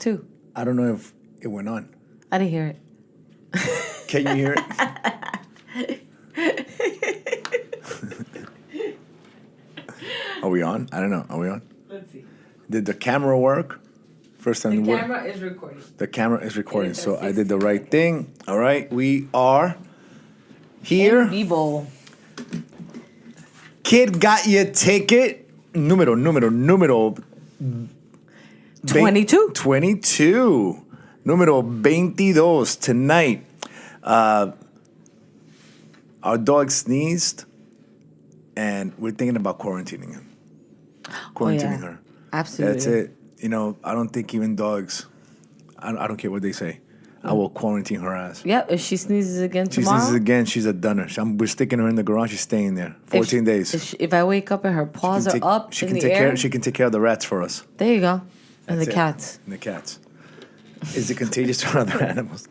too. I don't know if it went on. I didn't hear it. Can you hear it? Are we on? I don't know. Are we on? Let's see. Did the camera work? First time The it camera is recording. The camera is recording, It is so at I did the right thing. All right, we are here. En vivo. Kid got your ticket. Número. 22. 22. Número 22. Tonight, our dog sneezed, and we're thinking about quarantining him. Quarantining her. Absolutely. That's it. You know, I don't think even dogs, I don't care what they say. I will quarantine her ass. Yeah, if she sneezes again She tomorrow. sneezes again, she's a dunner. We're sticking her in the garage. She's staying there 14 days. If I wake up and her paws are up she in can the take air. She can take care of the rats for us. There you go. And That's the it. cats. And the cats. Is it contagious to other animals?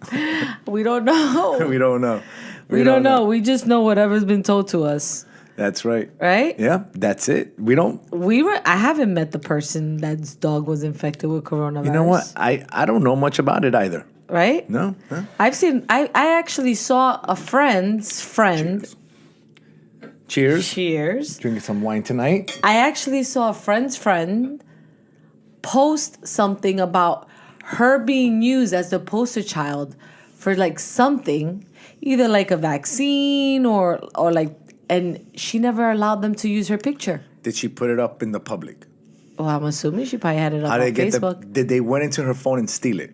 We don't know. We don't know. We don't know. We just know whatever's been told to us. That's right. Right? Yeah, that's it. We don't. I haven't met the person that's dog was infected with coronavirus. You know what? I don't know much about it either. Right? No? Huh? I actually saw a friend's friend. Cheers. Cheers. Drinking some wine tonight. I actually saw a friend's friend post something about her being used as the poster child for like something, either like a vaccine or like, and she never allowed them to use her picture. Did she put it up in the public? Well, I'm assuming she probably had it up How on did they Facebook. did they went into her phone and steal it?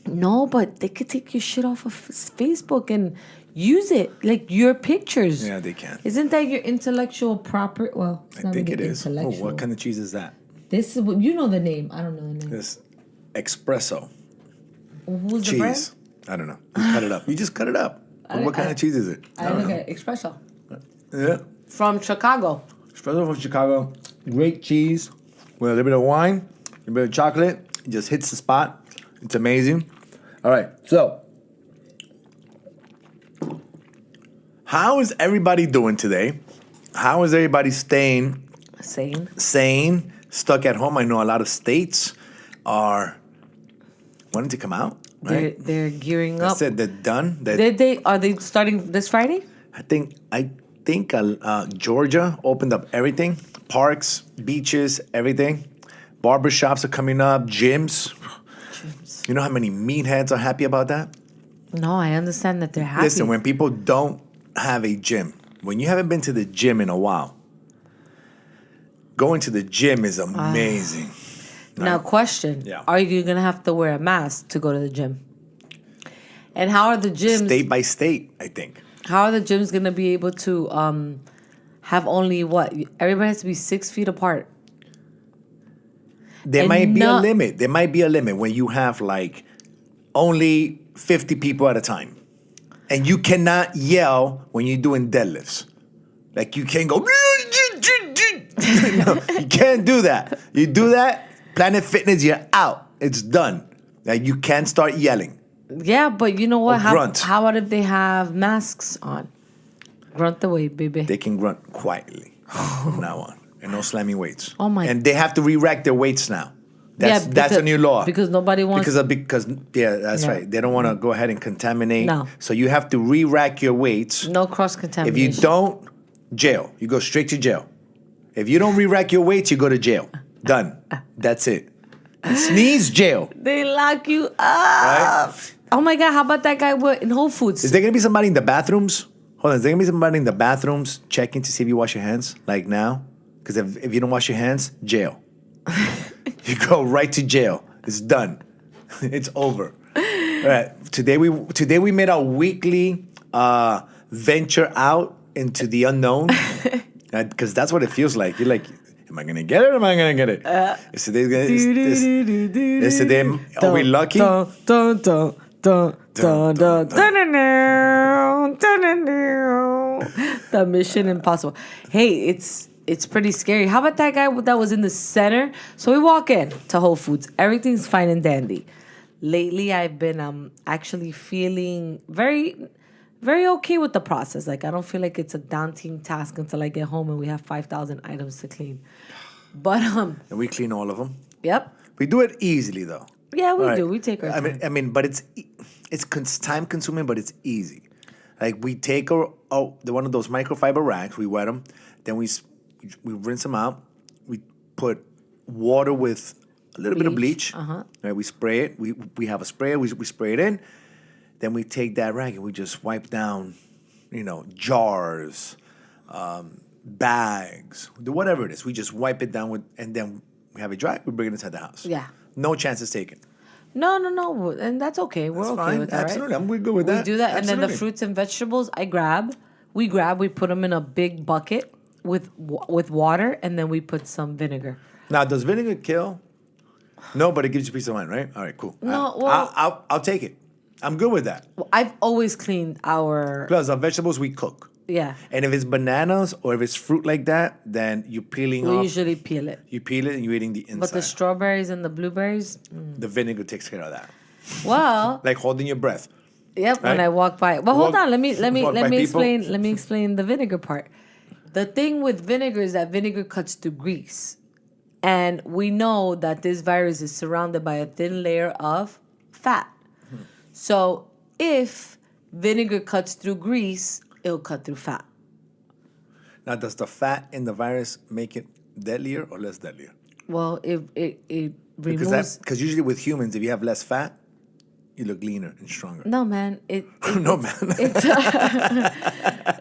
No, but they could take your shit off of Facebook and use it, like your pictures. Yeah, they can. Isn't that your intellectual property? Well, it's I not think really it is. Oh, intellectual. what kind of cheese is that? This is what you know the name. I don't know the name. This espresso Who's the cheese. brand? I don't know. You cut it up. You just cut it up. What kind of cheese is it? I look at espresso Yeah. from Chicago. Espresso from Chicago. Great cheese with a little bit of wine, a little bit of chocolate. It just hits the spot. It's amazing. All right. So, how is everybody doing today? How is everybody staying sane, stuck at home? I know a lot of states are wanting to come out. Right? They're gearing up. That's it. They're done. Are they starting this Friday? I think Georgia opened up everything. Parks, beaches, everything. Barbershops are coming up. Gyms. You know how many meatheads are happy about that? No, I understand that they're happy. Listen, when people don't have a gym, when you haven't been to the gym in a while, going to the gym is amazing. Now, question. Yeah. Are you going to have to wear a mask to go to the gym? And how are the gyms... State by state, I think. How are the gyms going to be able to have only what? Everybody has to be 6 feet apart. There might be a limit. There might be a limit when you have like only 50 people at a time. And you cannot yell when you're doing deadlifts. Like you can't go... No, you can't do that. You do that, Planet Fitness, you're out. It's done. Like you can't start yelling. Yeah, but you know what? Grunt. How about if they have masks on? Grunt away, baby. They can grunt quietly from now on. And no slamming weights. Oh my! And they have to re-rack their weights now. That's a new law. Because nobody wants... Because that's right. They don't want to go ahead and contaminate. No. So you have to re-rack your weights. No cross-contamination. If you don't, jail. You go straight to jail. If you don't re-rack your weights, you go to jail. Done. That's it. Sneeze, jail. They lock you up. Right? Oh my God, how about that guy in Whole Foods? Is there going to be somebody in the bathrooms? Hold on. Is there going to be somebody in the bathrooms checking to see if you wash your hands? Like now? Because if you don't wash your hands, jail. You go right to jail. It's done. It's over. All right. Today we made our weekly venture out into the unknown. Because that's what it feels like. You're like, am I going to get it or am I going to get it? Is today, are we lucky? The Mission Impossible. Hey, it's pretty scary. How about that guy that was in the center? So we walk in to Whole Foods. Everything's fine and dandy. Lately, I've been actually feeling very, very okay with the process. Like, I don't feel like it's a daunting task until I get home and we have 5,000 items to clean. But And we clean all of them. Yep. We do it easily though. Yeah, we All right. do. We take our time. But it's time consuming, but it's easy. Like we take one of those microfiber rags, we wet them, then we rinse them out. We put water with a little bit of bleach. Right, we spray it. We have a sprayer. We spray it in. Then we take that rag and we just wipe down, jars, bags, whatever it is. We just wipe it down and then we have it dry. We bring it inside the house. Yeah. No chances taken. No, and that's okay. We're okay Fine. with that, Absolutely. right? We're good with that. We do that, and then the Absolutely. fruits and vegetables we put them in a big bucket with water, and then we put some vinegar. Now, does vinegar kill? No, but it gives you peace of mind, right? All right, cool. No, well- I'll take it. I'm good with that. Well, I've always cleaned our Plus, our vegetables we cook. yeah. And if it's bananas or if it's fruit like that, then you're peeling We off. usually peel it, You peel it and you're eating the inside. but the strawberries and the blueberries, The vinegar takes care of that. well, Like holding your breath. yep. When Right? I walk by, well, hold Walk- on. Let me walk by people. explain. Let me explain the vinegar part. The thing with vinegar is that vinegar cuts through grease, and we know that this virus is surrounded by a thin layer of fat. So if vinegar cuts through grease, it'll cut through fat. Now, does the fat in the virus make it deadlier or less deadlier? Well, it removes. Because usually with humans, if you have less fat, you look leaner and stronger. No, man. No, man.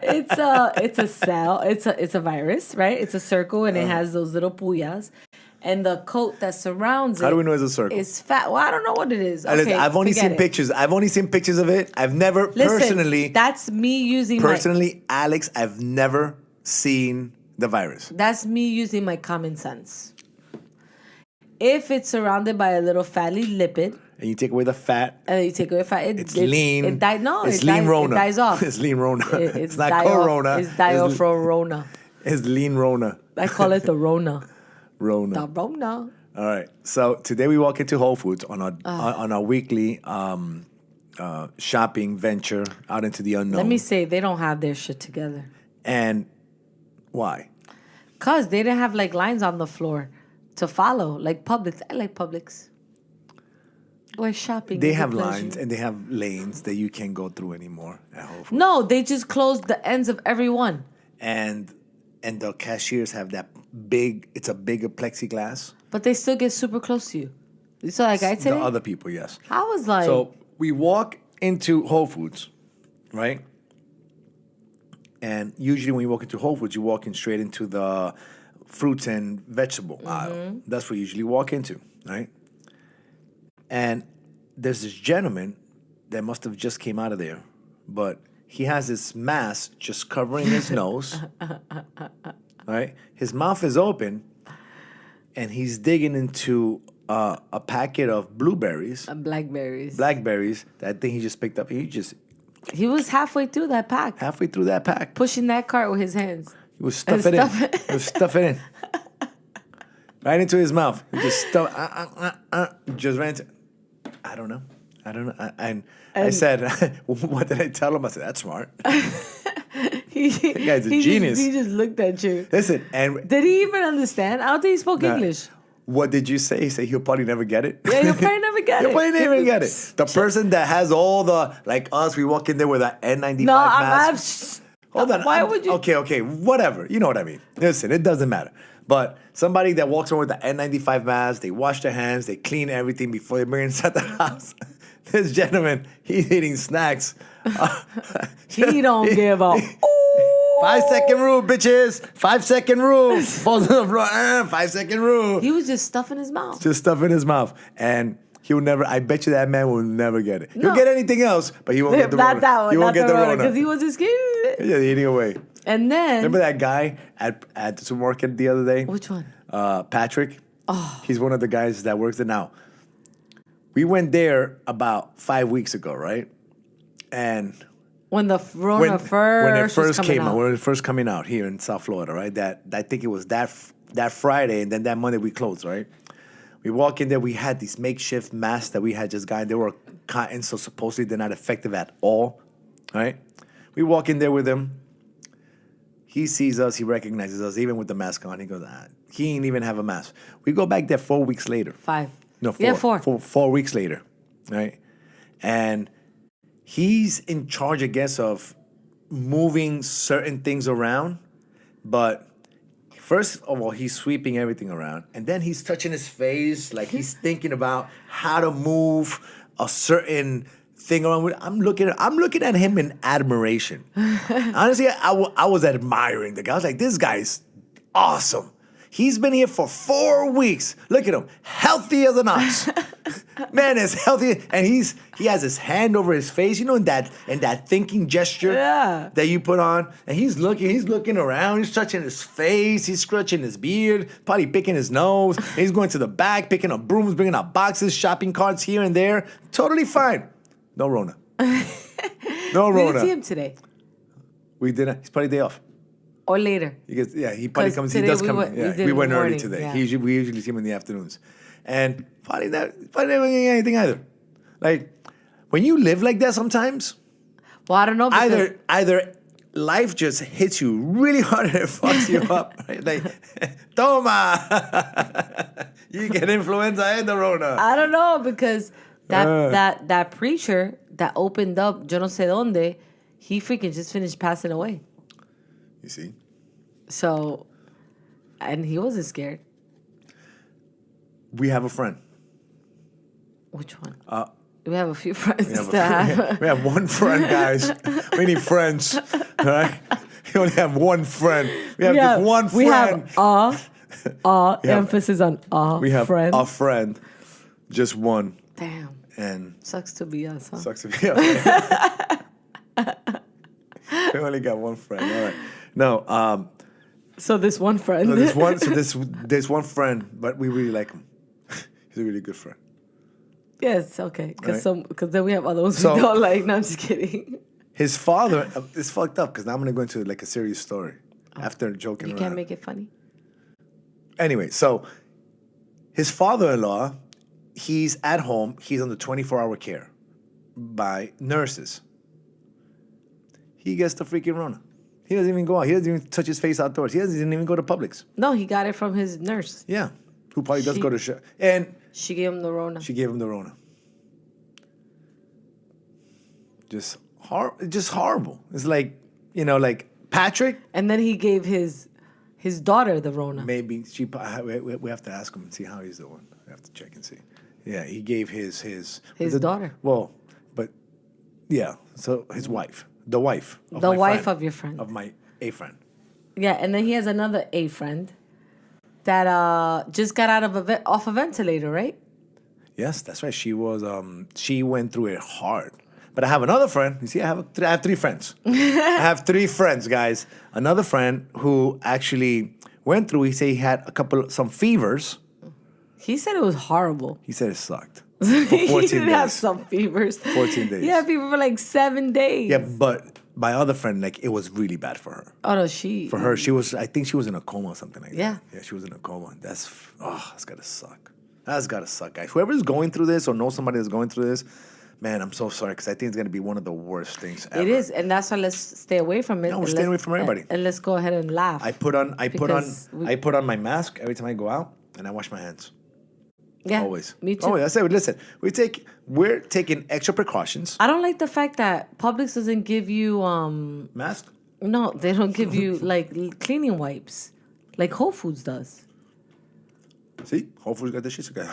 It's a cell. It's a virus, right? It's a circle, and it has those little puyas, and the coat that surrounds it. How do we know it's a circle? Is fat. Well, I don't know what it is. Listen, Okay, I've only forget seen it. pictures. I've only seen pictures of it. I've never Listen, that's me using Alex, I've never seen the virus. That's me using my common sense. If it's surrounded by a little fatty lipid, And you take away the fat. and you take away fat, It's lean. It dies. No, it's it lean dies, Rona. It dies off. It's lean Rona. It's not die Corona. Off. It's diophrorona. It's lean Rona. I call it the Rona. Rona. The Rona. All right. So today we walk into Whole Foods on our weekly shopping venture out into the unknown. Let me say, they don't have their shit together. And why? Cause they didn't have like lines on the floor to follow, like Publix. I like Publix. Where shopping. They is a have pleasure. lines and they have lanes that you can't go through anymore at Whole Foods. No, they just closed the ends of every one. And the cashiers have that big. It's a bigger plexiglass. But they still get super close to you. You saw that guy The today? other people, yes. I was like, So we walk into Whole Foods, right? And usually when you walk into Whole Foods, you walk in straight into the fruits and vegetable aisle. That's what you usually walk into, right? And there's this gentleman that must have just came out of there, but he has this mask just covering his nose, right? His mouth is open, and he's digging into a packet of blueberries, blackberries. blackberries that I think he just picked up. He was halfway through that pack, Halfway through that pack, pushing that cart with his hands. he was stuffing it in. stuff it. He was stuffing it in. Right into his mouth. He just stuffed, just ran into. I don't know. And I said, what did I tell him? I said, that's smart. That guy's a genius. He just looked at you. Listen, and Did he even understand? I don't think he spoke English. what did you say? He said he'll probably never get it. Yeah, you'll probably never get He'll it. probably never get it. The person that has all the, like us, we walk in there with an N95 No, mask. Hold on. Why would you? Okay, whatever. You know what I mean. Listen, it doesn't matter. But somebody that walks around with the N95 mask, they wash their hands, they clean everything before they bring it inside the house. This gentleman, he's eating snacks. He don't give a. 5-second rule, bitches. 5-second rule. Falls on the floor. 5-second rule. He was just stuffing his mouth. Just stuff in his mouth. And he'll never, I bet you that man will never get it. He'll No. get anything else, but he won't get the Not Rona. that one. He won't Not get the the Rona, Rona. because he was just scared. Yeah, eating away. And then Remember that guy at the supermarket the other day? which one? Patrick. Oh. He's one of the guys that works there now. We went there about 5 weeks ago, right? And When the Rona when it was first coming came out, out. when it was first coming out here in South Florida, right? That I think it was that Friday, and then that Monday we closed, right? We walk in there, we had these makeshift masks that we had just gotten. They were cotton, so supposedly they're not effective at all, right? We walk in there with him. He sees us, he recognizes us, even with the mask on. He goes, he didn't even have a mask. We go back there 4 weeks later. 5. No, Yeah, 4. 4 weeks later, right? And he's in charge, I guess, of moving certain things around. But first of all, he's sweeping everything around, and then he's touching his face, like he's thinking about how to move a certain thing around. I'm looking at him in admiration. Honestly, I was admiring the guy. I was like, this guy's awesome. He's been here for 4 weeks. Look at him, healthy as an ox. Man is healthy, and he has his hand over his face. You know, in that thinking gesture that you put on, and he's looking around. He's touching his face. He's scratching his beard, probably picking his nose. He's going to the back, picking up brooms, bringing out boxes, shopping carts here and there. Totally fine. No Rona. No We Rona. didn't see him today We didn't. He's probably day off. or later. He probably 'Cause comes. He today does we come. went- we Yeah, did we in the went early morning, today. yeah. We usually see him in the afternoons, and probably not getting anything either. Like when you live like that, sometimes Well, I don't know. Because either life just hits you really hard and it fucks you up. Right? Like, toma, you get influenza and the Rona. I don't know because that preacher that opened up, yo no sé dónde, he freaking just finished passing away. You see, So, and he wasn't scared. we have a friend. Which one? We have a few friends We have, that we have one friend, guys. We need friends, all right? We only have one friend. We have just one friend. We have emphasis on We have friend. a friend, just one, Damn, and sucks to be us, huh? sucks to be us. We only got one friend. All right. No, So this one friend. so there's one friend, but we really like him. He's a really good friend. Yes, okay. Because Right. then we have other ones So- we don't like. No, I'm just kidding. His father is fucked up because now I'm gonna go into like a serious story after joking You around. can't make it funny. Anyway, so his father-in-law, he's at home. He's under 24-hour care by nurses. He gets the freaking Rona. He doesn't even go out. He doesn't even touch his face outdoors. He doesn't even go to Publix. No, he got it from his nurse. Yeah, who probably does She- go to and She gave him the Rona. she gave him the Rona. Just horrible. It's like, like Patrick. And then he gave his daughter the Rona. Maybe we have to ask him and see how he's doing. We have to check and see. Yeah, he gave his daughter. Well, but yeah, so his wife, the wife, of The my wife friend, of your friend. of my a friend. Yeah, and then he has another A friend that just got out of off a ventilator, right? Yes, that's right. She went through it hard. But I have another friend. You see, I have 3 friends. I have 3 friends, guys. Another friend who actually went through. He said he had some fevers. He said it was horrible. He said it sucked. For 14 He did have days. some fevers. 14 days. He had fever for like 7 days. Yeah, but my other friend, like, it was really bad for her. Oh no, she. For her, I think she was in a coma or something like Yeah. that. Yeah, she was in a coma. That's gotta suck. That's gotta suck, guys. Whoever's going through this or knows somebody that's going through this, man, I'm so sorry because I think it's gonna be one of the worst things ever. It is, and that's why let's stay away from it. No, we're and staying let's- away from everybody. And let's go ahead and laugh. I put on Because my mask every time I go out, and I wash my hands. yeah, Always. Me too. Always. I say, listen, we're taking extra precautions. I don't like the fact that Publix doesn't give you Mask. no, they don't give you like cleaning wipes, like Whole Foods does. See, hopefully, got the shit together.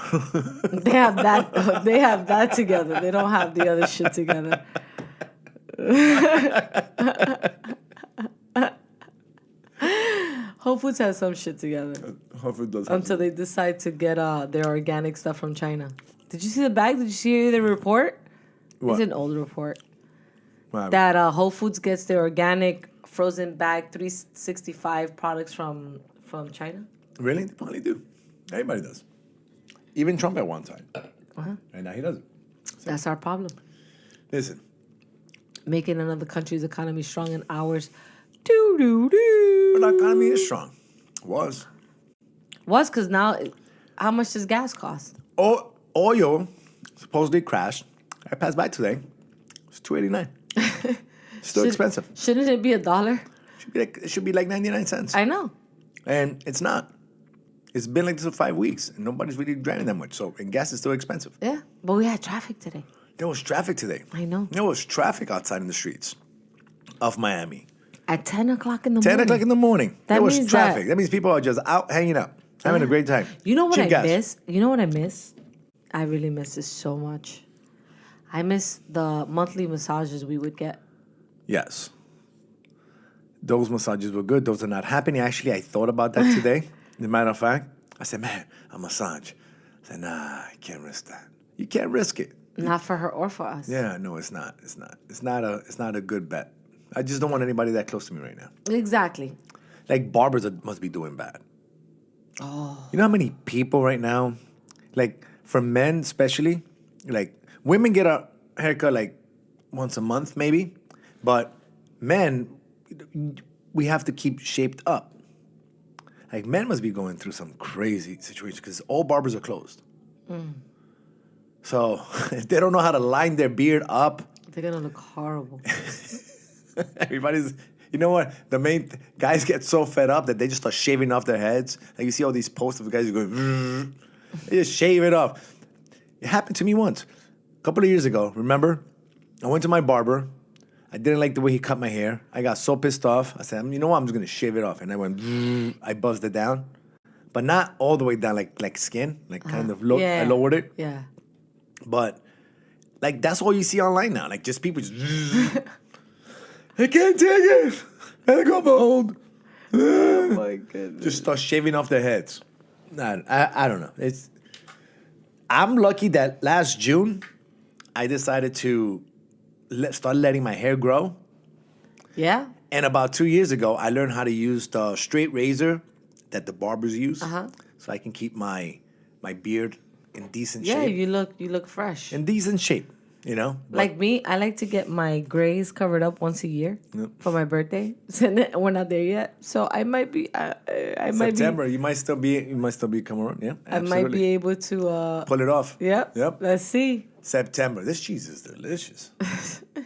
They have that. They have that together. They don't have the other shit together. Whole Foods has some shit together Hopefully, it does. until they decide to get their organic stuff from China. Did you see the bag? Did you see the report? What? It's an old report Wow. that Whole Foods gets their organic frozen bag 365 products from China. Really? They probably do. Everybody does. Even Trump at one time. And now he doesn't. That's our problem. Listen, Making another country's economy strong and ours. Doo doo doo. our economy is strong. Was. Was because now, how much does gas cost? Oil supposedly crashed. I passed by today. It's $2.89. Still expensive. Shouldn't it be $1? It should be like 99 cents. I know. And it's not. It's been like this for 5 weeks, and nobody's really driving that much. So, and gas is still expensive. Yeah, but we had traffic today. There was traffic today. I know. There was traffic outside in the streets of Miami. At 10 o'clock in the 10 morning. o'clock in the morning. That There was means traffic. That means people are just out hanging out, having a great time. You know what Cheap I gas. miss? You know what I miss? I really miss this so much. I miss the monthly massages we would get. Yes. Those massages were good. Those are not happening. Actually, I thought about that today. As a matter of fact, I said, man, a massage. I said, nah, I can't risk that. You can't risk it. Not for her or for us. Yeah, no, it's not. It's not. It's not a good bet. I just don't want anybody that close to me right now. Exactly. Like barbers must be doing bad. Oh. You know how many people right now, like for men especially, like women get a haircut like once a month maybe, but men, we have to keep shaped up. Like men must be going through some crazy situation because all barbers are closed. So they don't know how to line their beard up. They're gonna look horrible. Everybody's, you know what? The main guys get so fed up that they just start shaving off their heads. Like you see all these posts of guys going, they just shave it off. It happened to me once, a couple of years ago. Remember? I went to my barber. I didn't like the way he cut my hair. I got so pissed off. I said, you know what? I'm just gonna shave it off. And I went, I buzzed it down, but not all the way down, like skin, like kind of low. Yeah. I lowered it. Yeah. But like that's all you see online now. Like just people just I can't take it. I go bald. Oh my goodness. Just start shaving off their heads. Nah, I don't know. I'm lucky that last June I decided to start letting my hair grow. Yeah. And about 2 years ago, I learned how to use the straight razor that the barbers use, so I can keep my beard in decent Yeah, shape. you look fresh. In decent shape, you know. But Like me, I like to get my grays covered up once a year for my birthday. We're not there yet, so I might be. I might be. September, you might still be coming around. Yeah, I absolutely. might be able to. Pull it off. Yep. Yep. Let's see. September. This cheese is delicious.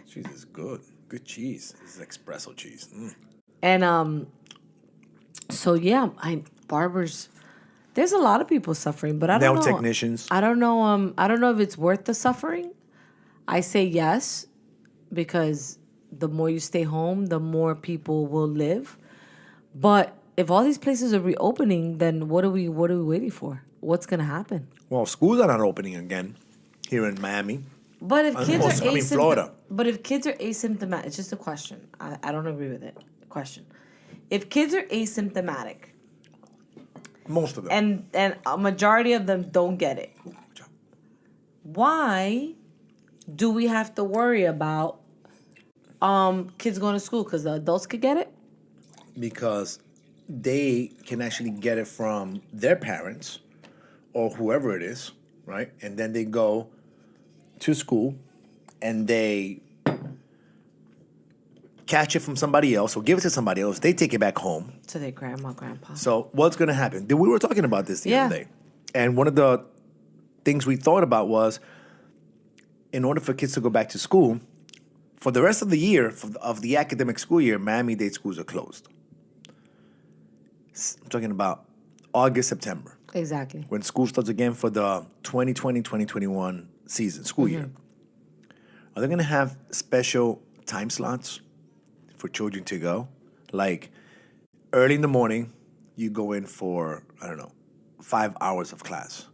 Cheese is good. Good cheese. This is espresso cheese. And so yeah, barbers. There's a lot of people suffering, but I don't know. Nail technicians. I don't know. I don't know if it's worth the suffering. I say yes, because the more you stay home, the more people will live. But if all these places are reopening, then what are we waiting for? What's gonna happen? Well, schools are not opening again here in Miami. But if kids are Florida. But if kids are asymptomatic, it's just a question. I don't agree with it. Question. If kids are asymptomatic, Most of them. and a majority of them don't get it, why do we have to worry about kids going to school? Because the adults could get it? Because they can actually get it from their parents or whoever it is, right? And then they go to school and they catch it from somebody else or give it to somebody else. They take it back home. To their grandma, grandpa. So what's going to happen? We were talking about this the other day. And one of the things we thought about was, in order for kids to go back to school, for the rest of the year, of the academic school year, Miami-Dade schools are closed. I'm talking about August, September. Exactly. When school starts again for the 2020-2021 school year. Are they going to have special time slots for children to go? Like early in the morning, you go in for, 5 hours of class.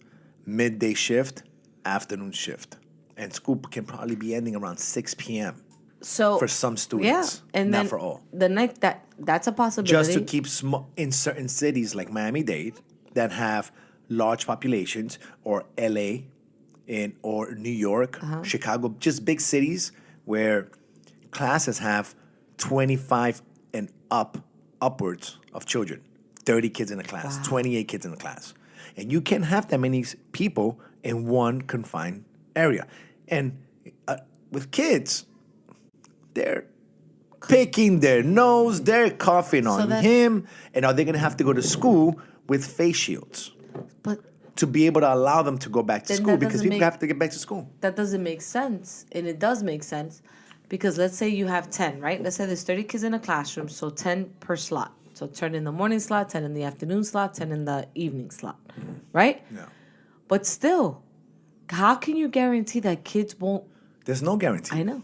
Midday shift, afternoon shift. And school can probably be ending around 6 p.m. So for some students, and not then for all. The next that's a possibility. Just to keep in certain cities like Miami-Dade that have large populations, or LA, or New York, Chicago, just big cities where classes have 25 and upwards of children. 30 kids in a class, 28 kids in a class. And you can't have that many people in one confined area. And with kids, they're picking their nose, they're coughing on him, and are they going to have to go to school with face shields? But to be able to allow them to go back to school, because people have to get back to school. That doesn't make sense. And it does make sense because let's say you have 10, right? Let's say there's 30 kids in a classroom, so 10 per slot, So 10 in the morning slot, 10 in the afternoon slot, 10 in the evening slot, right? Yeah. But still, how can you guarantee that kids won't? There's no guarantee. I know.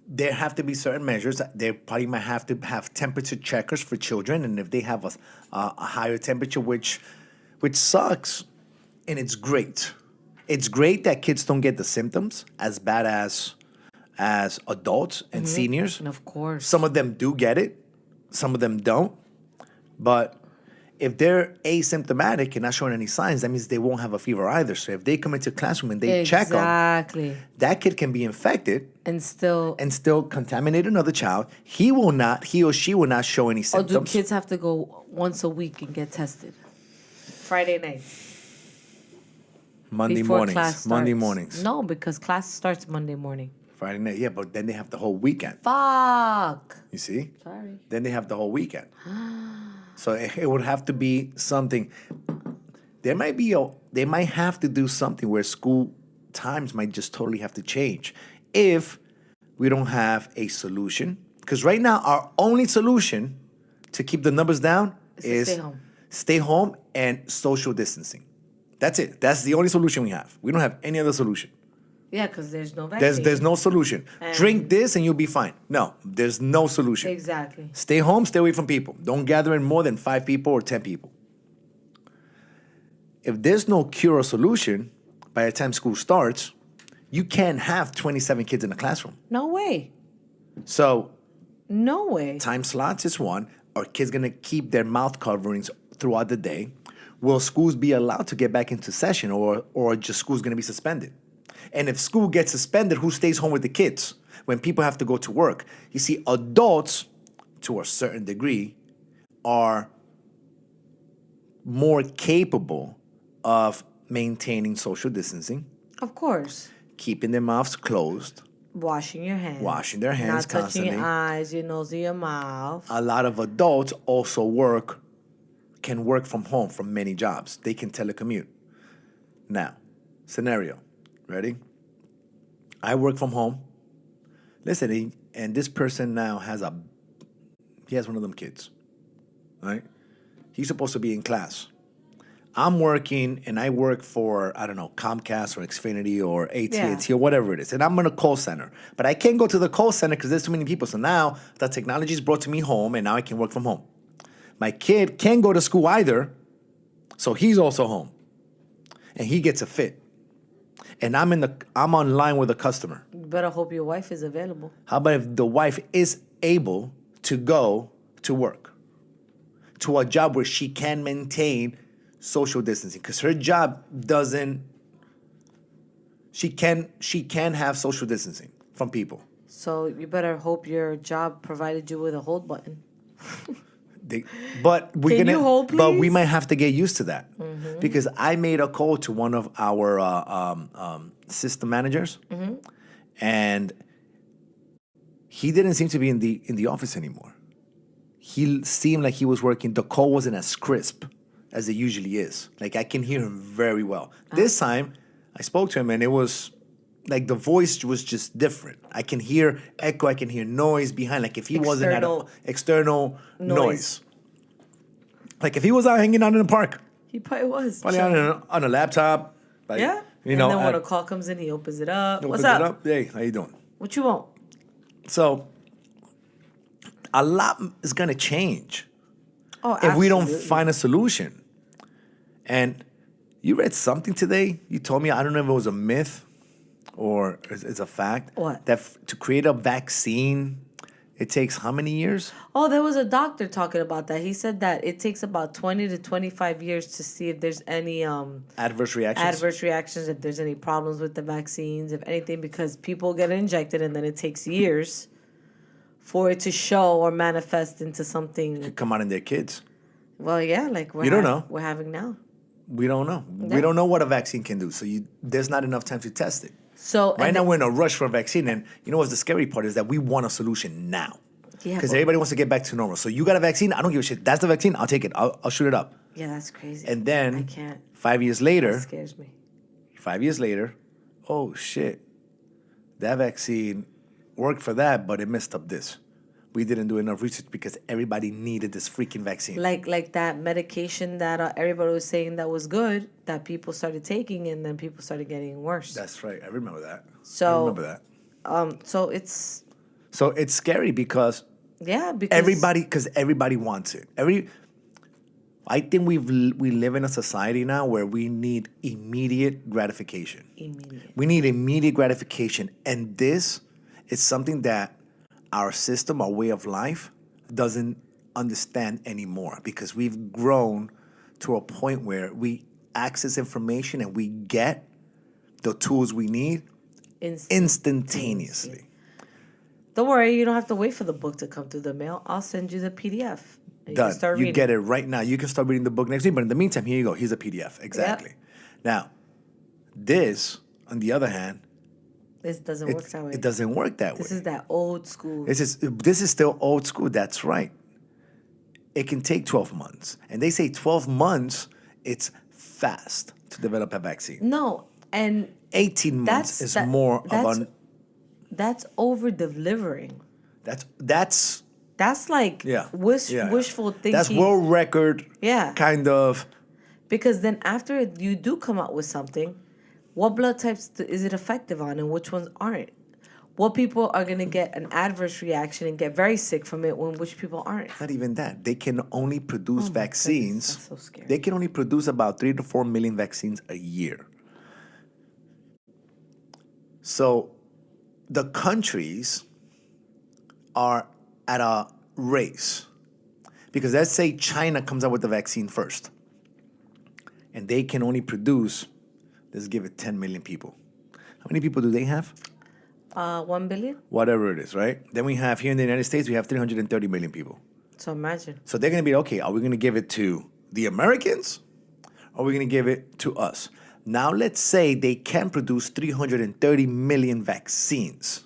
There have to be certain measures. They probably might have to have temperature checkers for children, and if they have a higher temperature, which sucks, and it's great. It's great that kids don't get the symptoms as bad as adults and seniors. And of course. Some of them do get it, some of them don't. But if they're asymptomatic and not showing any signs, that means they won't have a fever either. So if they come into a classroom and they check them, Exactly. that kid can be infected And still. and still contaminate another child. He or she will not show any Or symptoms. do kids have to go once a week and get tested? Friday nights. Monday Before mornings. class starts. Monday mornings. No, because class starts Monday morning. Friday night. Yeah, but then they have the whole weekend. Fuck. You see? Sorry. Then they have the whole weekend. So it would have to be something. They might have to do something where school times might just totally have to change if we don't have a solution. Because right now, our only solution to keep the numbers down is stay home. Stay home and social distancing. That's it. That's the only solution we have. We don't have any other solution. Yeah, because there's no vaccine. There's no solution. Drink this and you'll be fine. No, there's no solution. Exactly. Stay home, stay away from people. Don't gather in more than 5 people or 10 people. If there's no cure or solution, by the time school starts, you can't have 27 kids in a classroom. No way. So No way. time slots is one. Are kids gonna keep their mouth coverings throughout the day? Will schools be allowed to get back into session, or just school's gonna be suspended? And if school gets suspended, who stays home with the kids when people have to go to work? You see, adults, to a certain degree, are more capable of maintaining social distancing, Of course. keeping their mouths closed, Washing your hands. washing their hands Not touching constantly. your eyes, your nose, or your mouth. A lot of adults also can work from home from many jobs. They can telecommute. Now, scenario. Ready? I work from home. Listen, and this person now has one of them kids. Right? He's supposed to be in class. I'm working and I work for, I don't know, Comcast or Xfinity or AT&T or whatever it is. And I'm in a call center. But I can't go to the call center because there's too many people. So now the technology is brought to me home and now I can work from home. My kid can't go to school either. So he's also home. And he gets a fit. And I'm online with a customer. You better hope your wife is available. How about if the wife is able to go to work? To a job where she can maintain social distancing, because her job doesn't. She can have social distancing from people. So you better hope your job provided you with a hold button. But Can you hold, But we please? might have to get used to that because I made a call to one of our system managers, and he didn't seem to be in the office anymore. He seemed like he was working. The call wasn't as crisp as it usually is. Like I can hear him very well. This time, I spoke to him and it was like the voice was just different. I can hear echo. I can hear noise behind. Like if he wasn't at an external noise. Like if he was out hanging out in the park, He probably was. probably on a laptop. Like, Yeah. You know, and then when a call comes in, he opens it up. opens What's it up? Hey, how you doing? What you want? So a lot is gonna change Oh, if we don't absolutely. find a solution. And you read something today. You told me, I don't know if it was a myth or it's a fact. What? That to create a vaccine, it takes how many years? Oh, there was a doctor talking about that. He said that it takes about 20 to 25 years to see if there's any Adverse reactions. adverse reactions, if there's any problems with the vaccines, if anything, because people get injected and then it takes years for it to show or manifest into something. Come out in their kids. Well, yeah, like You don't know. we're having now. We don't know. No. We don't know what a vaccine can do. So there's not enough time to test it. So Right and now then- we're in a rush for a vaccine, and you know what's the scary part is that we want a solution now. Yeah, Because but- everybody wants to get back to normal. So you got a vaccine, I don't give a shit. That's the vaccine, I'll take it. I'll shoot it up. yeah, that's crazy. And then I can't. 5 years It later, scares me. 5 years later, oh shit, that vaccine worked for that, but it messed up this. we didn't do enough research because everybody needed this freaking vaccine. Like that medication that everybody was saying that was good, that people started taking, and then people started getting worse. That's right. I remember that. So I remember that. So it's So it's scary because because everybody wants it. I think we live in a society now where we need immediate gratification. We need immediate gratification, and this is something that our system, our way of life, doesn't understand anymore because we've grown to a point where we access information and we get the tools we need instantaneously. Don't worry, you don't have to wait for the book to come through the mail. I'll send you the PDF. And Done. can start You reading. get it right now. You can start reading the book next week, but in the meantime, here you go. Here's a PDF. Exactly. Now, this, on the other hand, This doesn't work that way. it doesn't work that way. This is that old school. This is still old school. That's right. It can take 12 months. And they say 12 months, it's fast to develop a vaccine. No, and 18 months is more of an... That's over delivering. That's like wishful thinking. That's world record kind of... Because then after you do come out with something, what blood types is it effective on and which ones aren't? What people are going to get an adverse reaction and get very sick from it when which people aren't? Not even that. They can only produce vaccines. Goodness, that's so scary. They can only produce about 3 to 4 million vaccines a year. So the countries are at a race. Because let's say China comes out with the vaccine first. And they can only produce, let's give it 10 million people. How many people do they have? 1 billion? Whatever it is, right? Then we have here in the United States, we have 330 million people. So imagine. So they're going to be, okay, are we going to give it to the Americans? Or are we going to give it to us? Now let's say they can produce 330 million vaccines.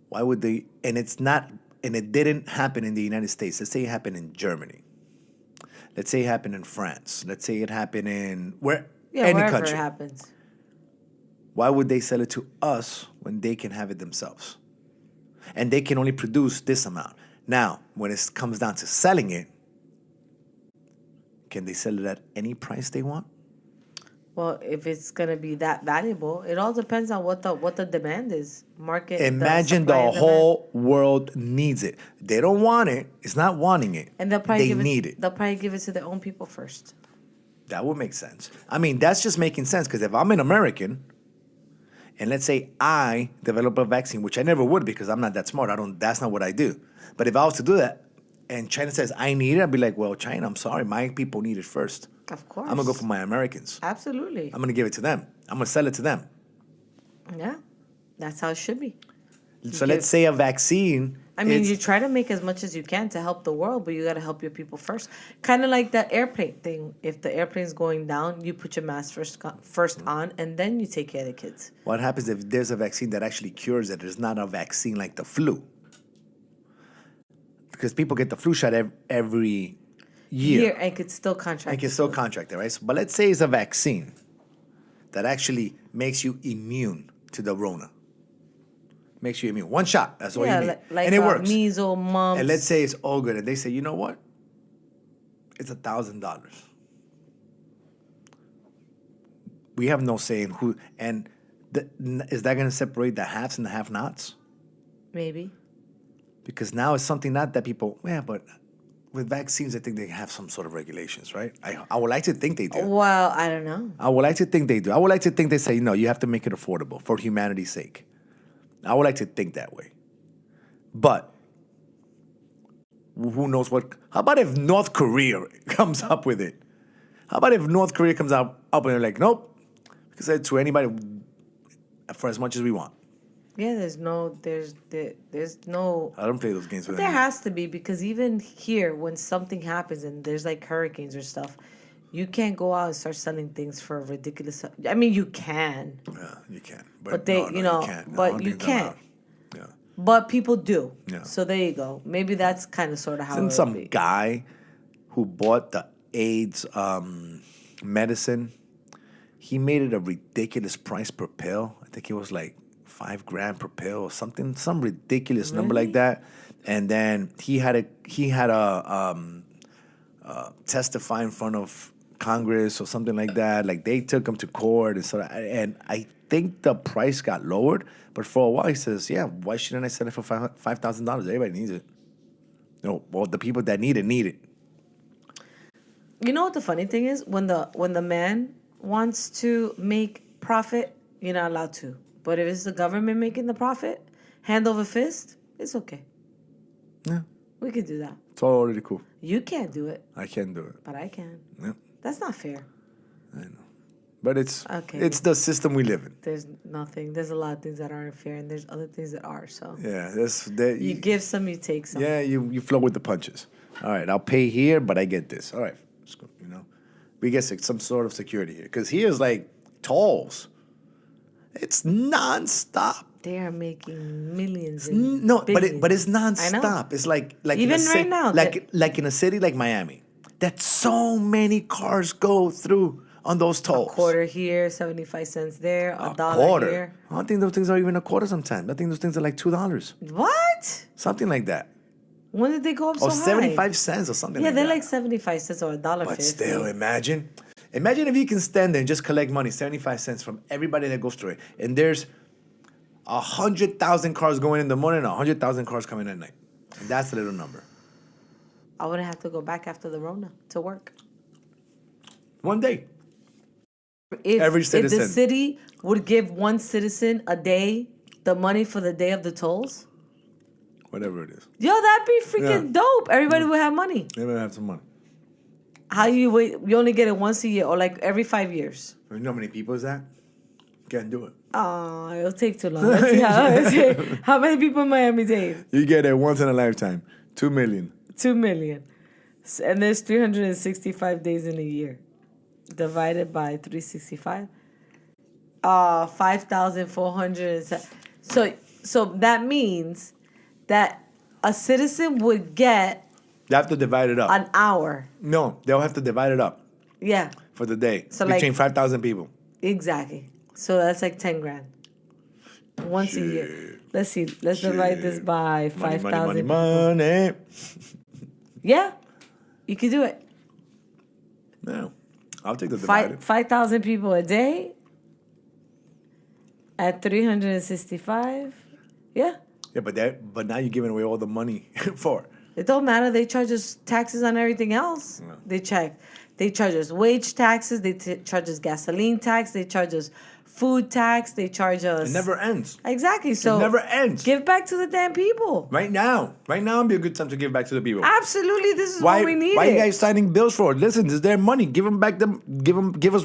Why would they? And it didn't happen in the United States. Let's say it happened in Germany. Let's say it happened in France. Let's say it happened in any wherever country. It happens. Why would they sell it to us when they can have it themselves? And they can only produce this amount. Now, when it comes down to selling it, can they sell it at any price they want? Well, if it's gonna be that valuable, it all depends on what the demand is. Market. Imagine the whole world needs it. They don't want it. It's not wanting it. And they'll probably need it. They'll probably give it to their own people first. That would make sense. I mean, that's just making sense because if I'm an American, and let's say I develop a vaccine, which I never would because I'm not that smart. That's not what I do. But if I was to do that, and China says I need it, I'd be like, well, China, I'm sorry, my people need it first. Of course. I'm gonna go for my Americans. Absolutely. I'm gonna give it to them. I'm gonna sell it to them. Yeah, that's how it should be. So let's say a vaccine. I mean, you try to make as much as you can to help the world, but you got to help your people first. Kind of like that airplane thing. If the airplane's going down, you put your mask first on, and then you take care of the kids. What happens if there's a vaccine that actually cures it? There's not a vaccine like the flu. Because people get the flu shot every year. And could still contract. And can still contract it, right? So, but let's say it's a vaccine that actually makes you immune to the Rona. Makes you immune. One shot, that's all you need. Like and it works. Measles, mumps. And let's say it's all good. And they say, you know what? It's $1,000. We have no say in who. And is that going to separate the haves and the have-nots? Maybe. Because now it's something not that people, but with vaccines, I think they have some sort of regulations, right? I would like to think they do. Well, I don't know. I would like to think they do. I would like to think they say, no, you have to make it affordable for humanity's sake. I would like to think that way. But who knows what? How about if North Korea comes up with it? How about if North Korea comes up and they're like, nope, we can sell it to anybody for as much as we want. Yeah, there's no. I don't play those games with There has to be, because even here, when something happens and there's like hurricanes or stuff, you can't go out and start selling things for a ridiculous. I mean, you can. Yeah, you can. But they, you can't. No, but you can't. Yeah. But people do. Yeah. So there you go. Maybe that's kind of sort of how. Isn't it some would be. guy who bought the AIDS medicine? He made it a ridiculous price per pill. I think it was like $5,000 per pill or something, some ridiculous number like that. And then he had a testify in front of Congress or something like that. Like they took him to court and I think the price got lowered. But for a while he says, yeah, why shouldn't I sell it for $5,000? Everybody needs it. Well, the people that need it. You know what the funny thing is? When the man wants to make profit, you're not allowed to. But if it's the government making the profit, hand over fist, it's okay. Yeah. We can do that. It's already cool. You can't do it. I can't do it. But I can. Yeah. That's not fair. I know. But it's Okay. it's the system we live in. There's nothing. There's a lot of things that aren't fair, and there's other things that are. So Yeah, you give some, you take some. Yeah, you flow with the punches. All right, I'll pay here, but I get this. All right, we get some sort of security here because here is like tolls. It's nonstop. They are making millions. But it's I know. nonstop. It's like Even in a right now, like in a city like Miami, that so many cars go through on those tolls. Quarter here, 75 cents there, a dollar quarter. here. I don't think those things are even a quarter sometimes. I think those things are like $2. What? Something like that. When did they go up so Or high? 75 cents or something Yeah, like they're that. like 75 cents or $1.50. But still, imagine if you can stand there and just collect money, 75 cents from everybody that goes through it. And there's 100,000 cars going in the morning and 100,000 cars coming at night. And that's a little number. I would have to go back after the Rona to work. One day. If, Every If citizen. the city would give one citizen a day the money for the day of the tolls, Whatever it is. yo, that'd be freaking dope. Everybody would have money. They might have some money. How you wait? You only get it once a year or like every 5 years. You know how many people is that? Can't do it. Oh, it'll take too long. Let's see how many people in Miami Dade? You get it once in a lifetime. 2 million. 2 million. And there's 365 days in a year. Divided by 365. 5,400. So that means that a citizen would get They have to divide it up. an hour. No, they'll have to divide it up Yeah, for the day. So, between like- 5,000 people. exactly. So that's like 10 grand. Once a year. Let's see. Let's divide this by 5,000. Money. Yeah, you can do it. No. I'll take the divided. 5,000 people a day at 365. Yeah. Yeah, but now you're giving away all the money for. It don't matter. They charge us taxes on everything else. No. They charge us wage taxes. They charge us gasoline tax. They charge us food tax. They charge us. It never ends. Exactly. So It never ends. give back to the damn people. Right now would be a good time to give back to the people. Absolutely. This is what we need. Why are you guys signing bills for? Listen, this is their money. Give us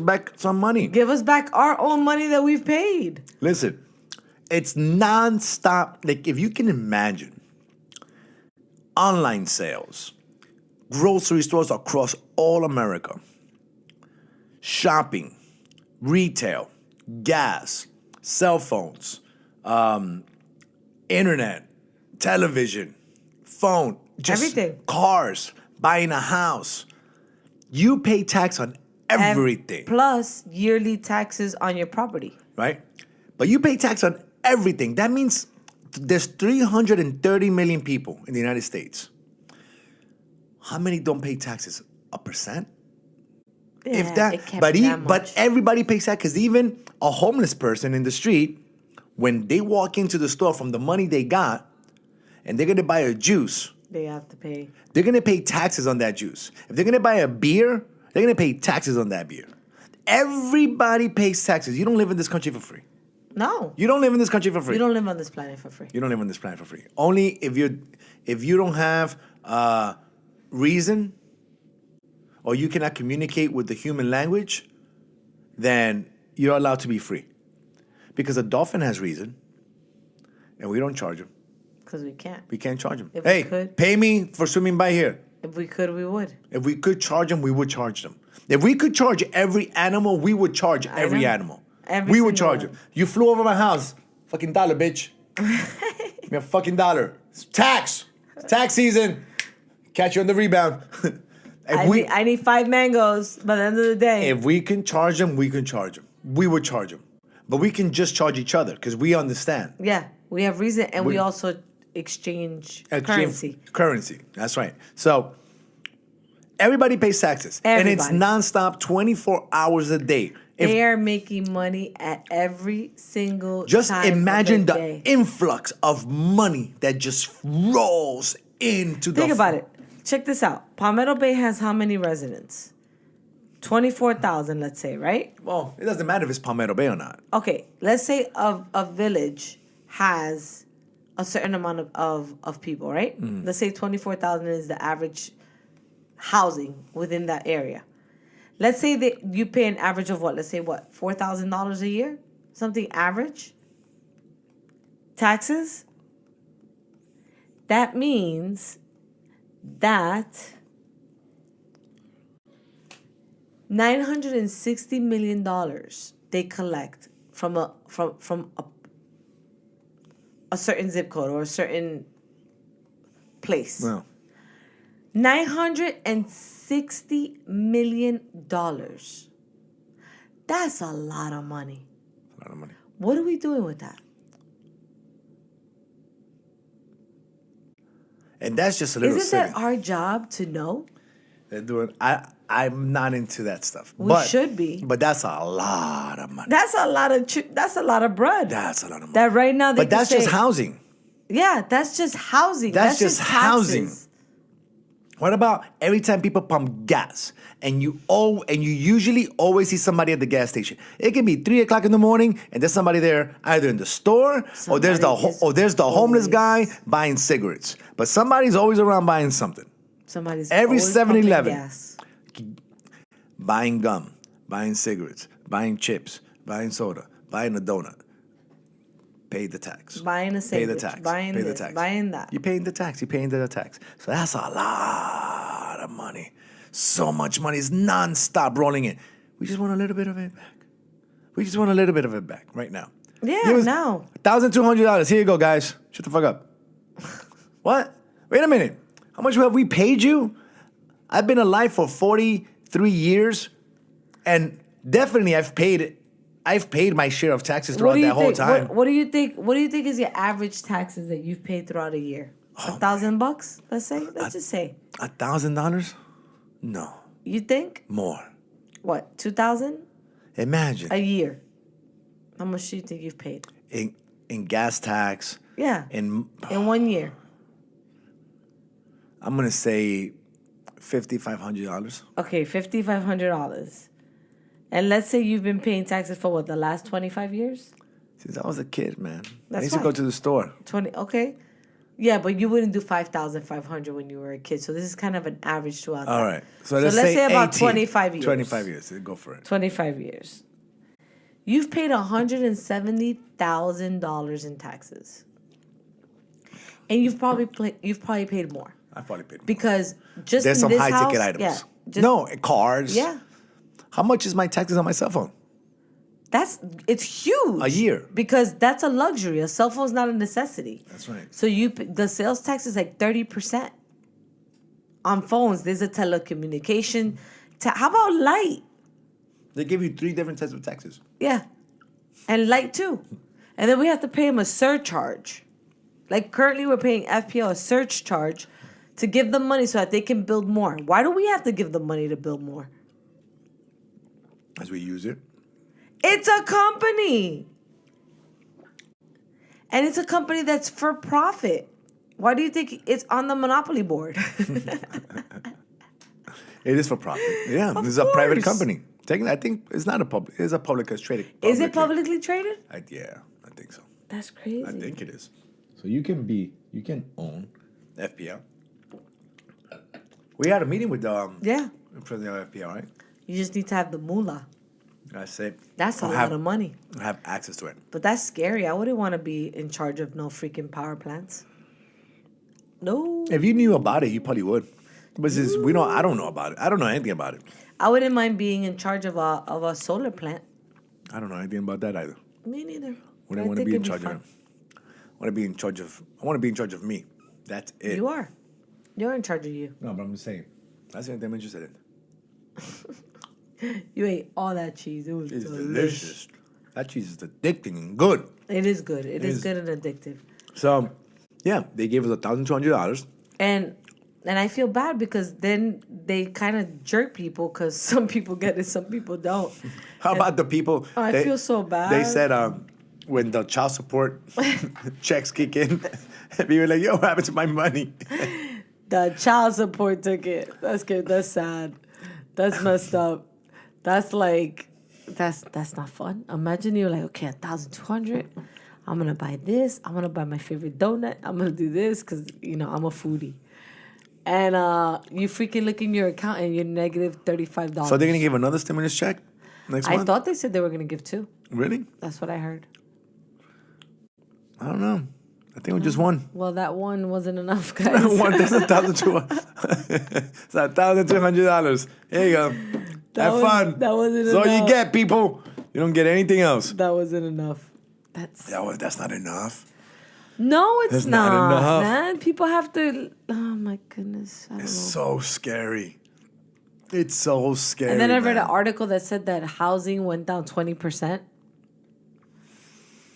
back some money. Give us back our own money that we've paid. Listen, it's nonstop. Like if you can imagine online sales, grocery stores across all America, shopping, retail, gas, cell phones, internet, television, phone, just Everything. cars, buying a house. You pay tax on everything, Plus yearly taxes on your property. right? But you pay tax on everything. That means there's 330 million people in the United States. How many don't pay taxes? 1%? Yeah, If that, it can't but be that but much. everybody pays tax because even a homeless person in the street, when they walk into the store from the money they got, and they're gonna buy a juice, They have to pay. they're gonna pay taxes on that juice. If they're gonna buy a beer, they're gonna pay taxes on that beer. Everybody pays taxes. You don't live in this country for free. No. You don't live in this country for free. You don't live on this planet for free. You don't live on this planet for free. Only if you don't have reason, or you cannot communicate with the human language, then you're allowed to be free. Because a dolphin has reason, and we don't charge him. Because we can't. We can't charge him. If we Hey, could. pay me for swimming by here. If we could, we would. If we could charge them, we would charge them. If we could charge every animal, we would charge every know. animal. Every We would single charge one. them. You flew over my house. Fucking dollar, bitch. Give me a fucking dollar. It's tax. It's tax season. Catch you on the rebound. I need 5 mangoes by the end of the day. If we can charge them, we can charge them. We would charge them. But we can just charge each other because we understand. Yeah, we have reason, and we We- also exchange currency. Currency. That's right. So everybody pays taxes. And it's Everybody. nonstop 24 hours a day. If They are making money at every single just time imagine of the the day. influx of money that just rolls into the Think about it. Check this out. Palmetto Bay has how many residents? 24,000, let's say, right? Well, it doesn't matter if it's Palmetto Bay or not. Okay, let's say a village has a certain amount of people, right? Let's say 24,000 is the average housing within that area. Let's say that you pay an average of what? Let's say what? $4,000 a year? Something average? Taxes? That means that $960 million they collect from a certain zip code or a certain place. Well, $960 million. That's a lot of money. a lot of money. What are we doing with that? And that's just a little Isn't silly. that our job to know? They're doing. I'm not into that stuff. We should be. But that's a lot of money. That's a lot of that's a lot of bread. That's a lot of money. That right now they But can that's just say- housing. Yeah, that's just housing. That's just taxes. housing. What about every time people pump gas and you usually always see somebody at the gas station? It can be 3 o'clock in the morning and there's somebody there either in the store or there's Somebody is homeless always- guy buying cigarettes. But somebody's always around buying something. Somebody's Every always pumping 7-Eleven. gas. Buying gum, buying cigarettes, buying chips, buying soda, buying a donut. Pay the tax. Buying a Pay the sandwich, tax. buying Pay the this, tax. buying that. You're paying the tax. You're paying the tax. So that's a lot of money. So much money is nonstop rolling in. We just want a little bit of it back. We just want a little bit of it back right now. Yeah, Give us now. $1,200. Here you go, guys. Shut the fuck up. What? Wait a minute. How much have we paid you? I've been alive for 43 years, and definitely I've paid my share of taxes throughout that whole time. What do you think? What do you think is your average taxes that you've paid throughout a year? $1,000, let's say. Let's just say. $1,000? No, You think more. what? 2,000 Imagine a year? How much do you think you've paid? in gas tax. Yeah, In 1 year. I'm gonna say $5,500. Okay, $5,500. And let's say you've been paying taxes for what, the last 25 years? Since I was a kid, man. I That's used to fine. go to the store. 20, okay. Yeah, but you wouldn't do 5,500 when you were a kid. So this is kind of an average throughout All that. right. So let's say about 18. 25 years. 25 years. Go for it. 25 years. You've paid $170,000 in taxes. And you've probably paid more. I probably paid more. Because just There's in some this high house, ticket items. Yeah, just, No, cars. Yeah. How much is my taxes on my cell phone? It's huge. A year. Because that's a luxury. A cell phone's not a necessity. That's right. So the sales tax is like 30% on phones. There's a telecommunication. How about light? They give you 3 different types of taxes. Yeah, and light too. And then we have to pay them a surcharge. Like currently, we're paying FPL a surcharge to give them money so that they can build more. Why do we have to give them money to build more? As we use it. It's a company. And it's a company that's for profit. Why do you think it's on the monopoly board? It is for profit. Yeah, Of this is a private course. company. Technically, I think it's not a public. It's a public traded. Is it publicly traded? Yeah, I think so. That's crazy. I think it is. So you can own FPL. We had a meeting with Yeah. president of FPL, right? You just need to have the moolah. I say That's a lot of money. have access to it. But that's scary. I wouldn't want to be in charge of no freaking power plants. No. If you knew about it, you probably would. But since we don't, I don't know about it. I don't know anything about it. I wouldn't mind being in charge of a solar plant. I don't know anything about that either. Me neither. Wouldn't want to be in charge of it. I want to be in charge of me. That's it. You are. You're in charge of you. No, but I'm just saying. That's the only thing I'm interested in. You ate all that cheese. It was It's delicious. delicious. That cheese is addicting and good. It is good. It is is. good and addictive. So, yeah, they gave us $1,200. And I feel bad because then they kind of jerk people because some people get it, some people don't. How about the people? I feel so bad. They said when the child support checks kick in, we were like, yo, what happened to my money? The child support took it. That's good. That's sad. That's messed up. That's like, that's not fun. Imagine you're like, okay, 1,200. I'm gonna buy this. I'm gonna buy my favorite donut. I'm gonna do this because I'm a foodie. And you freaking look in your account and you're negative $35. So they're gonna give another stimulus check next month? I thought they said they were gonna give 2. Really? That's what I heard. I don't know. I think it was just one. Well, that one wasn't enough, guys. One, that's $1,200. It's $1,200. Here you go. Have fun. That wasn't That's enough. all you get, people. You don't get anything else. That wasn't enough. That's not enough. No, it's That's not, not enough. man. People have to. Oh my goodness! I don't It's know. so scary. It's so scary. And then I read man. an article that said that housing went down 20%.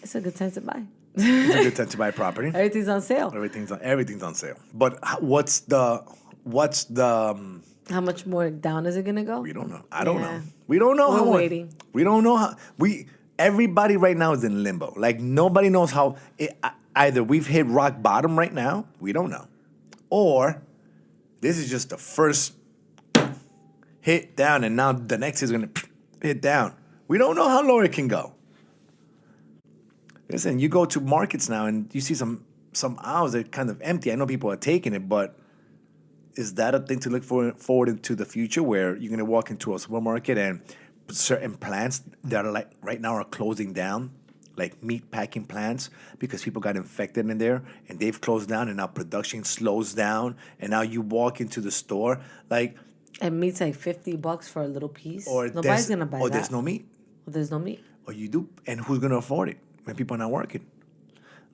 It's a good time to buy. It's a good time to buy property. Everything's on sale. Everything's on sale. But what's the How much more down is it gonna go? we don't know. I don't Yeah. know. We don't know We're how waiting. We don't know how everybody right now is in limbo. Like nobody knows how either we've hit rock bottom right now, we don't know. Or this is just the first hit down and now the next is going to hit down. We don't know how low it can go. Listen, you go to markets now and you see some aisles that are kind of empty. I know people are taking it, but is that a thing to look forward into the future where you're going to walk into a supermarket and certain plants that are like right now are closing down, like meat packing plants, because people got infected in there and they've closed down and now production slows down and now you walk into the store like And meat's like $50 for a little piece. or Nobody's gonna buy that. or there's no meat. Or there's no meat. Or you do, and who's gonna afford it when people are not working?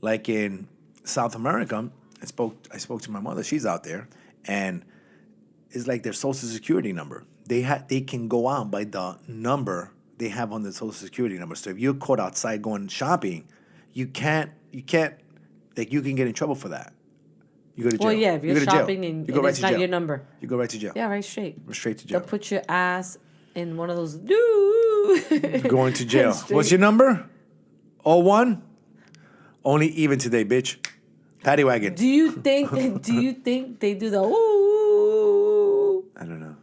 Like in South America, I spoke to my mother. She's out there, and it's like their social security number. They can go out by the number they have on the social security number. So if you're caught outside going shopping, you can't like you can get in trouble for that. You go to jail. Well, yeah, if You you're go to jail. shopping and You go right it's to not jail. your number. You go right to jail. Yeah, right straight. Straight to They'll jail. put your ass in one of those. Going to jail. Straight. What's your number? 01? Only even today, bitch. Paddy wagon. Do you think they do the ooh? I don't know.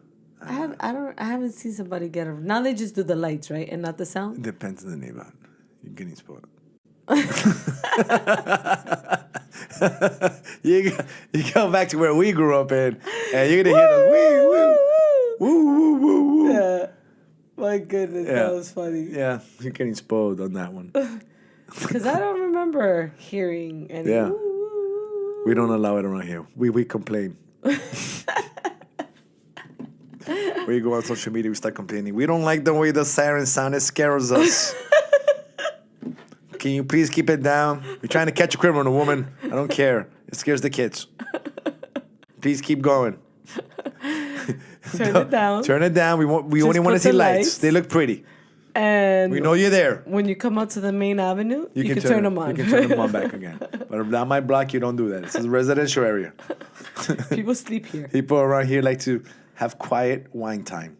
I haven't seen somebody get it. Now they just do the lights, right? And not the It sound? depends on the neighborhood. You're getting spoiled. you go back to where we grew up in, and you're gonna hear the woo woo woo woo woo woo. Yeah. My goodness, Yeah. that was funny. Yeah, you're getting spoiled on that one. Because I don't remember hearing any. Yeah. Ooh. We don't allow it around here. We complain. We go on social media, we start complaining. We don't like the way the siren sound. It scares us. Can you please keep it down? We're trying to catch a criminal, woman. I don't care. It scares the kids. Please keep going. Turn it down. Turn it down. We only want to put see the lights. lights. They look pretty. And We know you're there. when you come out to the main avenue, you can turn them on. You can turn them on back again. But down my block, you don't do that. This is a residential area. People sleep here. People around here like to have quiet wine time.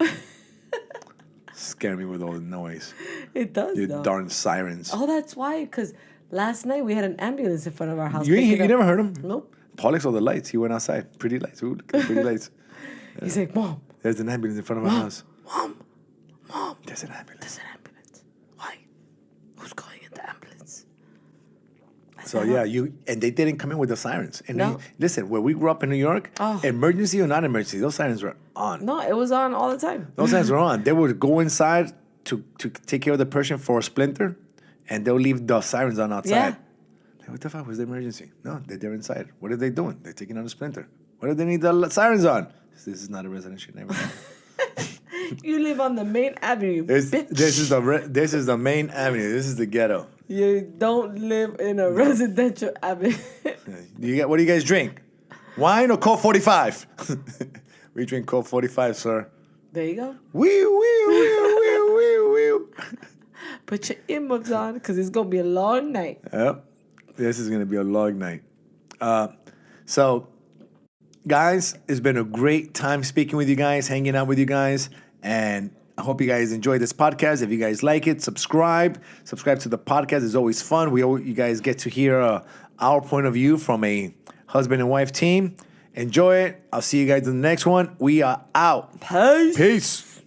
Scare me with all the noise. It does, You though. darn sirens. Oh, that's why. Because last night we had an ambulance in front of our house. You picking up- never heard him? Nope. Paulix saw the lights. He went outside. Pretty lights. Ooh, look at the pretty lights. He's like, Mom, There's an ambulance in front of our house. Mom, There's an ambulance. there's an ambulance. Why? Who's going in the ambulance? So yeah, and they didn't come in with the sirens. And No. listen, where we grew up in New York, Oh. emergency or not emergency, those sirens were on. No, it was on all the time. Those sirens were on. They would go inside to take care of the person for a splinter, and they'll leave the sirens on outside. Yeah. Like, what the fuck was the emergency? No, they're inside. What are they doing? They're taking out a splinter. What do they need the sirens on? This is not a residential neighborhood. You live on the main avenue, This bitch. this is the main avenue. This is the ghetto. You don't live in a residential avenue. What do you guys drink? Wine or Coke 45? We drink Coke 45, sir. There you go. Wee, wee, wee, wee, wee, wee. Put your earmuffs on because it's going to be a long night. Yep. This is going to be a long night. So, guys, it's been a great time speaking with you guys, hanging out with you guys. And I hope you guys enjoy this podcast. If you guys like it, subscribe. Subscribe to the podcast. It's always fun. You guys get to hear our point of view from a husband and wife team. Enjoy it. I'll see you guys in the next one. We are out. Peace. Peace.